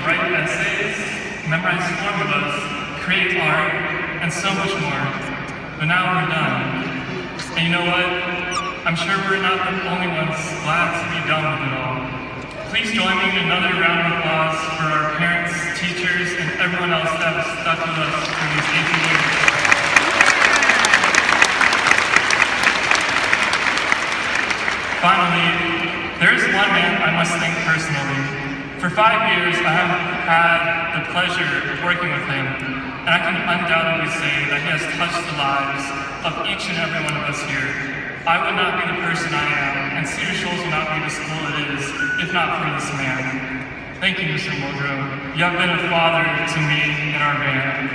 write essays, memorize formulas, create art, and so much more. But now we're done. And you know what? I'm sure we're not the only ones glad to be done with it all. Please join me in another round of applause for our parents, teachers, and everyone else that has stuck with us for these 18 years. Finally, there is one man I must thank personally. For 5 years, I have had the pleasure of working with him, and I can undoubtedly say that he has touched the lives of each and every one of us here. I would not be the person I am, and Cedar Shoals would not be the school it is, if not for this man. Thank you, Mr. Muldrow. You have been a father to me and our band.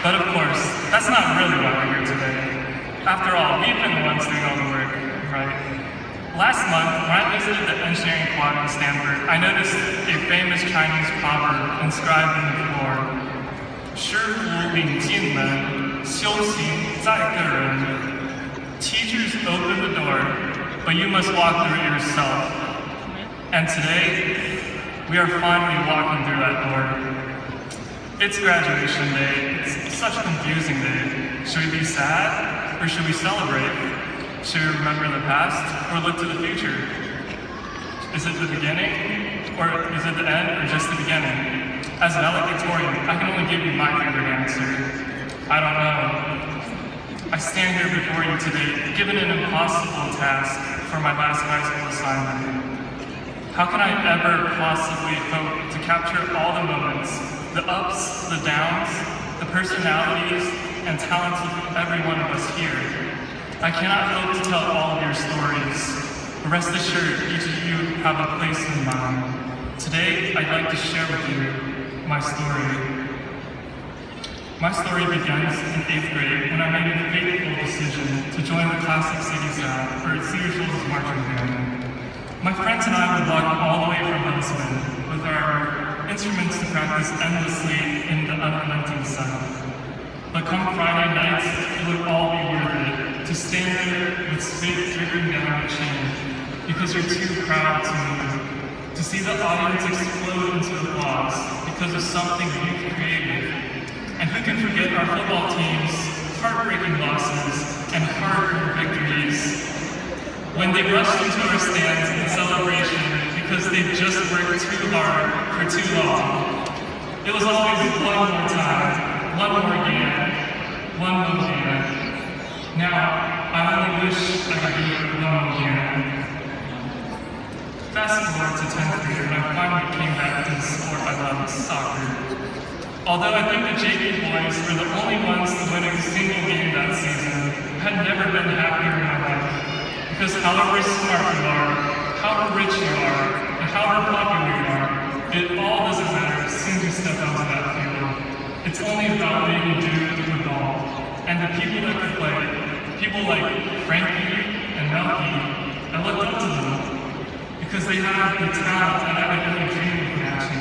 But of course, that's not really why we're here today. After all, we've been the ones doing all the work, right? Last month, when I visited the engineering quad in Stanford, I noticed a famous Chinese proverb inscribed in the floor. 师傅领进门，修行在个人. Teachers open the door, but you must walk through it yourself. And today, we are finally walking through that door. It's graduation day. It's such a confusing day. Should we be sad or should we celebrate? Should we remember the past or look to the future? Is it the beginning or is it the end or just the beginning? As an valedictorian, I can only give you my favorite answer. I don't know. I stand here before you today given an impossible task for my last high school assignment. How can I ever possibly hope to capture all the moments, the ups, the downs, the personalities, and talents of every one of us here? I cannot hope to tell all of your stories, but rest assured each of you have a place in mine. Today, I'd like to share with you my story. My story begins in 8th grade when I made a fateful decision to join the Classic City Sound for Cedar Shoals' marching band. My friends and I would walk all the way from Huntsman with our instruments to practice endlessly in the unrelenting sun. But come Friday nights, it would all be worth it to stand there with spit dripping down your chin because you're too proud to move, to see the audience explode into applause because of something you've created. And who can forget our football team's heartbreaking losses and hard-earned victories when they rushed into our stands in celebration because they just worked too hard for too long. It was always one more time, one more again, one more again. Now, I only wish I could do it one more again. Fast forward to 10th grade when I finally came back to the sport I love, soccer. Although I think the JV boys were the only ones to win a single game that season, I had never been happier in my life. Because however smart you are, however rich you are, and however popular you are, it all doesn't matter as soon as you step onto that field. It's only about what you can do with the ball. And the people that you play, people like Frankie and Melky, I looked up to them because they have the talent that I would only dream of matching.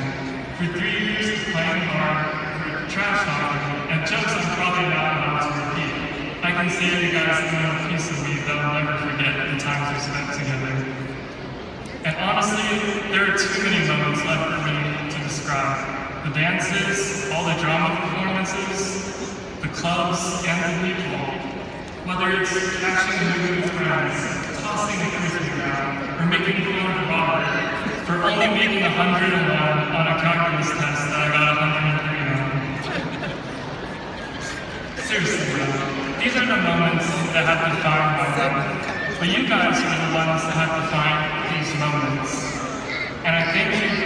For 3 years of playing hard, trash talking, and jokes I'm probably not allowed to repeat, I can say you guys know a piece of me that I'll never forget the times we spent together. And honestly, there are too many moments left for me to describe. The dances, all the drama performances, the clubs, and the people. Whether it's catching a movie with friends, tossing a frisbee around, or making fun of Robert for only making 101 on a calculus test that I got 103 on. Seriously, bro. These are the moments that have defined my life. But you guys are the ones that have defined these moments. And I thank you